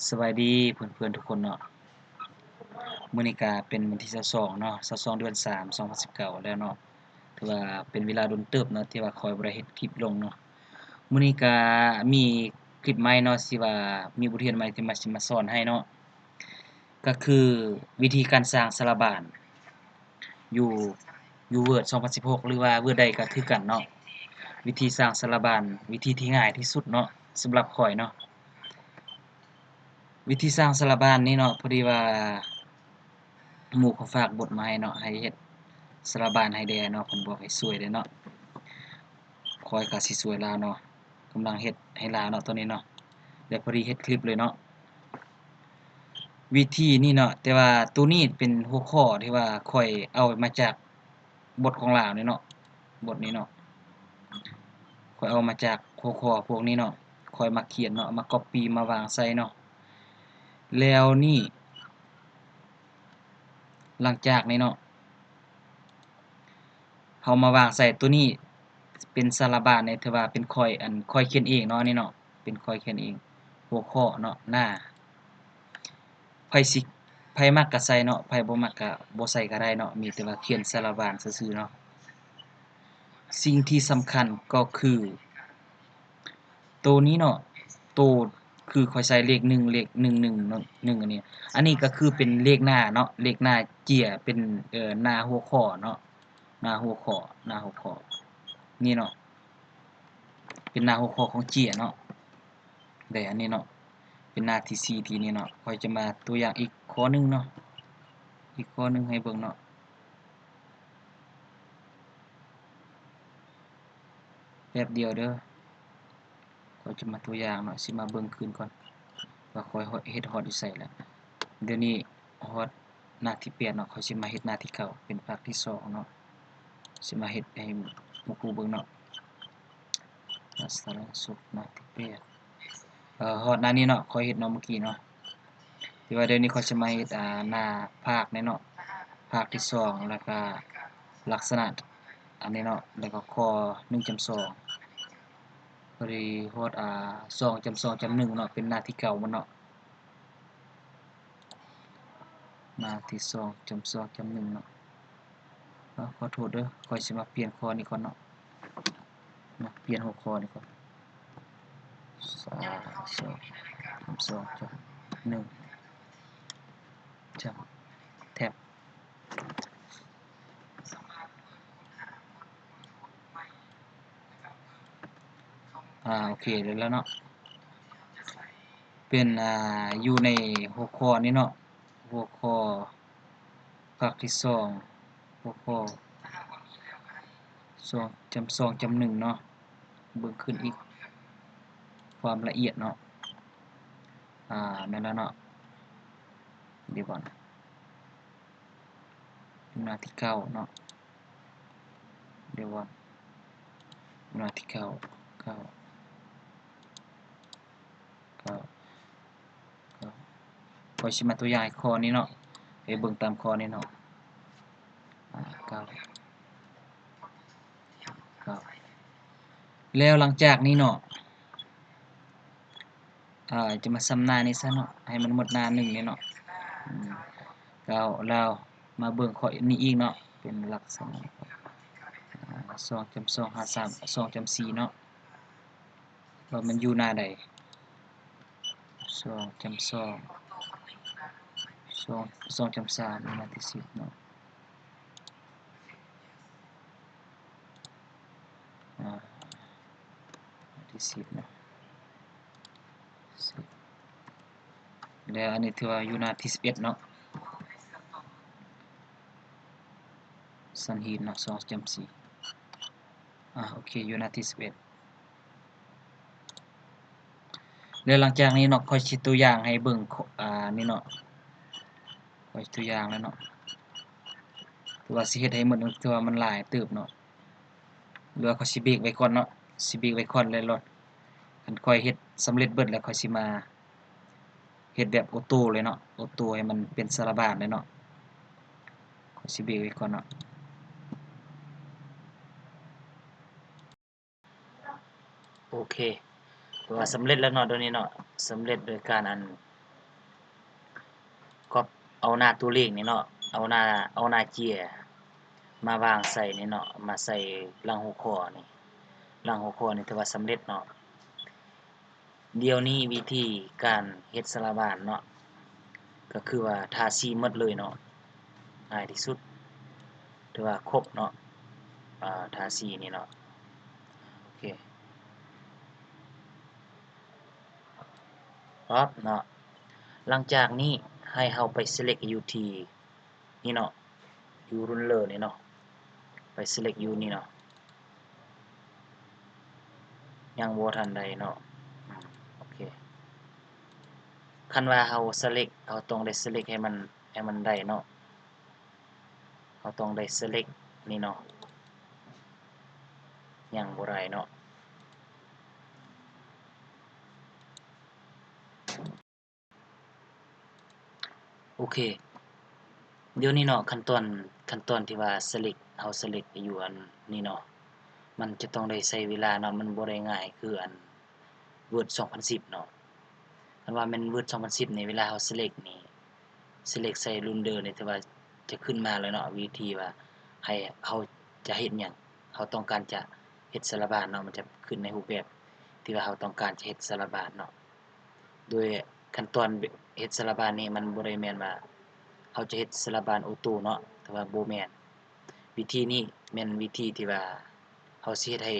สวัสดีเพื่อนๆทุกคนเนาะมื้อนี้ก็เป็นวันที่22เนาะ22เดือน3 2019แล้วเนาะถือว่าเป็นเวลาโดนเติบเนาะที่ว่าข้อยบ่ได้เฮ็ดคลิปลงเนาะมื้อนี้ก็มีคลิปใหม่เนาะที่ว่ามีบทเรียนใหม่ที่มาสอนให้เนาะก็คือวิธีการสร้างสารบานอยู่Word 2016หรือว่า Word ใดก็คือกันเนาะวิธีสร้างสารบานวิธีที่ง่ายที่สุดเนาะสำหรับข้อยเนาะวิธีสร้างสารบานนี้เนาะพอดีว่า หมู่เขาฝากบทมาให้เนาะให้เฮ็ดสารบานให้แด่เนาะเพิ่นบอกให้ช่วยเด้เนาะข้อยก็สิช่วยเลาเนาะกำลังเฮ็ดให้ลาวเนาะตอนนี้เนาะเดี๋ยวพอดีเฮ็ดคลิปเลยเนาะวิธีนี้เนาะแต่ว่าตัวนี้เป็นหัวข้อที่ว่าข้อยเอามาจากบทของลาวนี่เนาะบทนี้เนาะข้อยเอามาจากหัวข้อพวกนี้เนาะข้อยมักเขียนเนาะมาก๊อบปี้มาวางใส่เนาะแล้วนี่หลังจากนี้เนาะ เฮามาวางใส่ตัวนี้เป็นสารบานเนี่ยถือว่าเป็นข้อยเขียนเองเนาะอันนี้เนาะเป็นข้อยเขียนเองหัวข้อเนาะหน้าไผสิไผมักก็ใส่เนาะไผบ่มักก็บ่ใส่ก็ได้เนาะมีแต่ว่าเขียนสารบานซื่อๆเนาะสิ่งที่สำคัญก็คือตัวนี้เนาะตัวคือข้อยใส่เลข1เลข11เนาะ1อันนี้อันนี้ก็คือเป็นเลขหน้าเนาะเลขหน้าเจียเป็นหน้าหัวข้อเนาะหน้าหัวข้อหน้าหัวข้อนี่เนาะ เป็นหน้าหัวข้อของเจียเนาะได้อันนี้เนาะเป็นหน้าที่4ที่นี่เนาะข้อยจะมาตัวอย่างอีกข้อหนึ่งเนาะอีกข้อหนึ่งให้เบิ่งเนาะแป๊บเดียวเด้อข้อยจะมาตัวอย่างเนาะสิมาเบิ่งคืนก่อนว่าข้อยเฮ็ดฮอดอยู่ไสแล้วเดี๋ยวนี้ฮอดหน้าที่8เนาะข้อยสิมาเฮ็ดหน้าที่9เป็นภาคที่2เนาะสิมาเฮ็ดให้หมู่ครูเบิ่งเนาะสารสุขหน้าที่8ฮอดหน้านี้เนาะข้อยเฮ็ดเนาะเมื่อกี้เนาะที่ว่าเดี๋ยวนี้ข้อยสิมาเฮ็ดหน้าภาคนี้เนาะ ภาคที่2แล้วก็ลักษณะอันนี้เนาะแล้วก็ข้อ 1.2 พอดีฮอด2.2.1 เนาะเป็นหน้าที่เก่ามันเนาะหน้าที่ 2.2.1 เนาะขอโทษเด้อข้อยสิมาเปลี่ยนข้อนี้ก่อนเนาะมาเปลี่ยนหัวข้อนี้ก่อน2.2.1จับแท็บโอเคได้แล้วเนาะเป็นอยู่ในหัวข้อนี้เนาะหัวข้อภาคที่2หัวข้อ 2.2.1 เนาะเบิ่งขึ้นอีกความละเอียดเนาะแม่นแล้วเนาะเดี๋ยวก่อนหน้าที่9เนาะเดี๋ยวก่อนหน้าที่9 9 9 9ข้อยสิมาตัวอย่างข้อนี้เนาะให้เบิ่งตามข้อนี้เนาะ9 9แล้วหลังจากนี้เนาะจะมาซ้ำหน้านี้ซะเนาะให้มันหมดหน้า1นี่เนาะแล้วมาเบิ่งข้อนี้อีกเนาะเป็นลักษณะ2.253 2.4 เนาะว่ามันอยู่หน้าใด2.2 2.3หน้าที่10เนาะหน้าที่10เนาะ10แล้วอันนี้ถือว่าอยู่หน้าที่11เนาะสันหีบเนาะ 2.4 โอเคอยู่หน้าที่11แล้วหลังจากนี้เนาะข้อยสิตัวอย่างให้เบิ่งนี่เนาะข้อยตัวอย่างแล้วเนาะถือว่าสิเฮ็ดให้หมดถือว่ามันหลายเติบเนาะหรือว่าข้อยสิเบรกไว้ก่อนเนาะสิเบรกไว้ก่อนแล้วคันข้อยเฮ็ดสำเร็จเบิดแล้วข้อยสิมาเฮ็ดแบบออโตเลยเนาะออโตให้มันเป็นสารบานเลยเนาะข้อยสิเบรกไว้ก่อนเนาะโอเคถือว่าสำเร็จแล้วเนาะตัวนี้เนาะสำเร็จโดยการ เอาหน้าตัวเลขนี่เนาะเอาหน้าเจียมาวางใส่นี่เนาะมาใส่หลังหัวข้อนี่หลังหัวข้อนี่ถือว่าสำเร็จเนาะเดี๋ยวนี้วิธีการเฮ็ดสารบ้านเนาะก็คือว่าทาสีหมดเลยเนาะง่ายที่สุดถือว่าครบเนาะทาสีนี่เนาะโอเคปั๊บเนาะหลังจากนี้ให้เราไป select อยู่ที่นี่เนาะอยู่ ruler นี่เนาะไป select อยู่นี่เนาะยังบ่ทันได้เนาะโอเคคันว่าเรา select เราต้องได้ select ให้มันได้เนาะเราต้องได้ select นี่เนาะยังบ่ได้เนาะโอเคเดี๋ยวนี้เนาะขั้นตอนที่ว่า select เรา select อยู่อันนี้เนาะมันจะต้องได้ใช้เวลาเนาะมันบ่ได้ง่ายคืออัน Word 2010เนาะคันว่าแม่น Word 2010นี่เวลาเรา select นี่ select ใส่ ruler นี่ถือว่าจะขึ้นมาเลยเนาะวิธีว่าให้เราจะเฮ็ดหยังเราต้องการจะเฮ็ดสารบ้านเนาะมันจะขึ้นในรูปแบบที่ว่าเราต้องการจะเฮ็ดสารบ้านเนาะโดยขั้นตอนเฮ็ดสารบ้านนี่มันบ่ได้แม่นว่าเราจะเฮ็ดสารบ้านออโตเนาะแต่ว่าบ่แม่นวิธีนี้แม่นวิธีที่ว่าเราสิเฮ็ดให้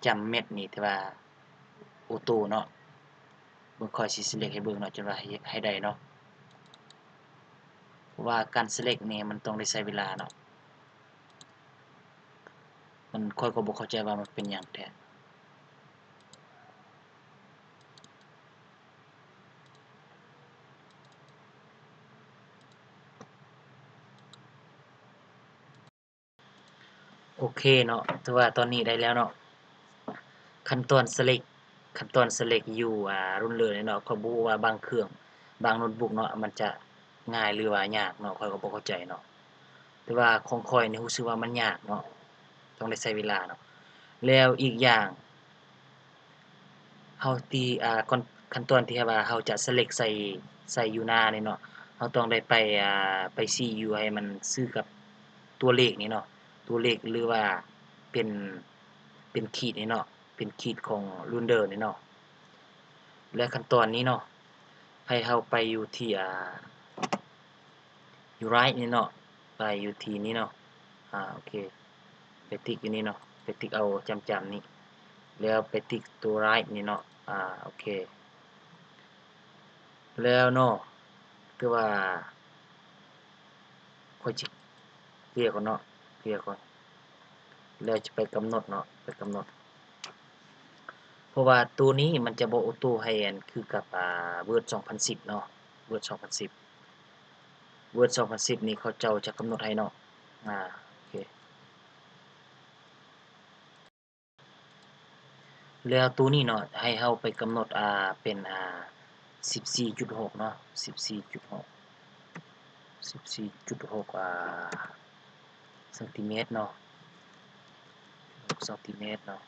จำเม็ดนี่ที่ว่าออโตเนาะเบิ่งข้อยสิ select ให้เบิ่งเนาะจนว่าให้ได้เนาะเพราะว่าการ select นี่มันต้องได้ใช้เวลาเนาะมันข้อยก็บ่เข้าใจว่ามันเป็นหยังแท้โอเคเนาะแต่ว่าตอนนี้ได้แล้วเนาะขั้นตอน select ขั้นตอน select อยู่รุ่นเลยเนาะข้อยบ่รู้ว่าบางเครื่องบางโน้ตบุ๊กเนาะมันจะง่ายหรือว่ายากเนาะข้อยก็บ่เข้าใจเนาะแต่ว่าของข้อยนี่รู้สึกว่ามันยากเนาะต้องได้ใช้เวลาเนาะแล้วอีกอย่างเราที่ก่อนขั้นตอนที่ว่าเราจะ select ใส่อยู่หน้านี่เนาะเราต้องได้ไปซี้อยู่ให้มันซื้อกับตัวเลขนี่เนาะตัวเลขหรือว่าเป็นเป็นขีดนี่เนาะเป็นขีดของ ruler นี่เนาะและขั้นตอนนี้เนาะให้เราไปอยู่ที่อยู่ right นี่เนาะไปอยู่ที่นี้เนาะโอเคไปติ๊กอยู่นี่เนาะไปติ๊กเอาจำๆนี่แล้วไปติ๊กตัว right นี่เนาะโอเคแล้วเนาะคือว่าค่อยสิเคลียร์ก่อนเนาะเคลียร์ก่อนแล้วจะไปกำหนดเนาะไปกำหนดเพราะว่าตัวนี้มันจะบ่ออโตให้อันคือกับWord 2010เนาะ Word 2010 Word 2010นี่เขาเจ้าจะกำหนดให้เนาะโอเคแล้วตัวนี้เนาะให้เราไปกำหนดเป็น14.6เนาะ14.6 14.6เซนติเมตรเนาะ6เซนติเมตรเนาะ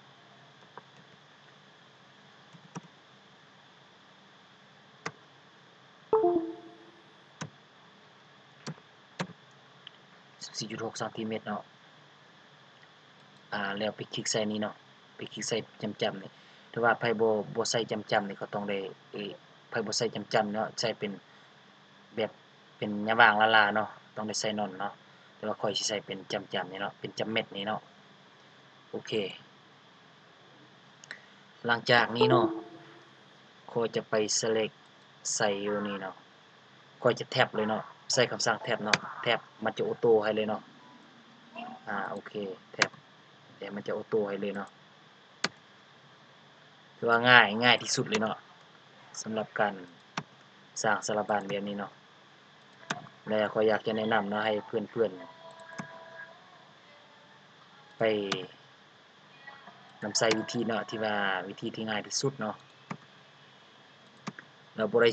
14.6เซนติเมตรเนาะแล้วไปคลิกใส่นี้เนาะไปคลิกใส่จำๆนี่ถ้าว่าไผบ่ใส่จำๆนี่ก็ต้องได้ไผบ่ใส่จำๆเนาะใส่เป็นแบบเป็นหญ้าว่างลาๆเนาะต้องได้ใส่นอนเนาะแต่ว่าข้อยสิใส่เป็นจำๆนี่เนาะเป็นจำเม็ดนี่เนาะโอเคหลังจากนี้เนาะข้อยจะไป select ใส่อยู่นี่เนาะข้อยจะแท็บเลยเนาะใส่คำสั่งแท็บเนาะแท็บมันจะออโตให้เลยเนาะโอเคแท็บเดี๋ยวมันจะออโตให้เลยเนาะถือว่าง่ายที่สุดเลยเนาะสำหรับการสร้างสารบัญแบบนี้เนาะและข้อยอยากจะแนะนำเนาะให้เพื่อนๆไปนำใช้วิธีเนาะที่ว่าวิธีที่ง่ายที่สุดเนาะแล้วบ่ได้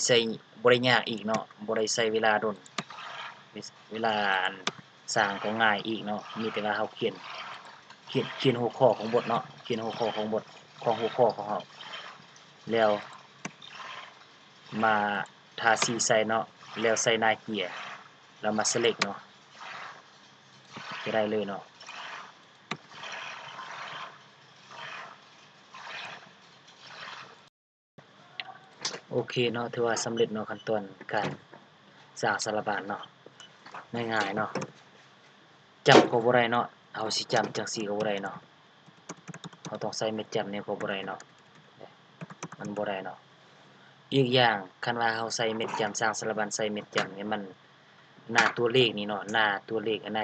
ยากอีกเนาะบ่ได้ใช้เวลาโดนเวลาอันสร้างก็ง่ายอีกเนาะมีแต่ว่าเราเขียนหัวข้อของบทเนาะเขียนหัวข้อของบทของหัวข้อของเราแล้วมาทาสีใส่เนาะแล้วใส่หน้าเกียร์ แล้วมา select เนาะจะได้เลยเนาะโอเคเนาะถือว่าสำเร็จเนาะขั้นตอนการสร้างสารบานเนาะง่ายๆเนาะจำก็บ่ได้เนาะเอาสิจำจังซี่ก็บ่ได้เนาะเราต้องใส่เม็ดจำเนี่ยก็บ่ได้เนาะมันบ่ได้เนาะอีกอย่างคันว่าเราใส่เม็ดจำสร้างสารบัญใส่เม็ดจำเนี่ยมันหน้าตัวเลขนี่เนาะหน้าตัวเลขห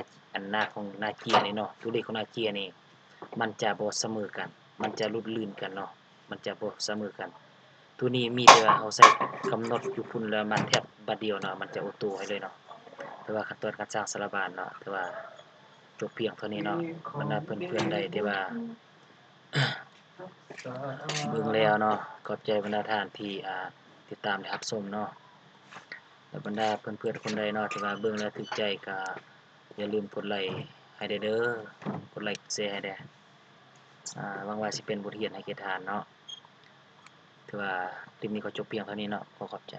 น้าของหน้าเจียนี่เนาะตัวเลขของหน้าเจียนี่มันจะบ่เสมอกันมันจะหลุดลื่นกันเนาะมันจะบ่เสมอกันตัวนี้มีแต่ว่าเราใส่กำหนดอยู่พุ่นแล้วมาแท็บบัดเดียวเนาะมันจะออโต้ให้เลยเนาะแต่ว่าขั้นตอนการสร้างสารบัญเนาะแต่ว่าจบเพียงเท่านี้เนาะบรรดาเพื่อนๆได้ที่ว่า เบิ่งแล้วเนาะขอบใจบรรดาท่านที่ติดตามและรับชมเนาะและบรรดาเพื่อนๆคนใดเนาะที่ว่าเบิ่งแล้วถูกใจก็อย่าลืมกดไลค์ให้ได้เด้อกดไลค์กดแชร์ให้ได้หวังว่าสิเป็นบทเรียนให้แก่ท่านเนาะถือว่าคลิปนี้ก็จบเพียงเท่านี้เนาะขอขอบใจ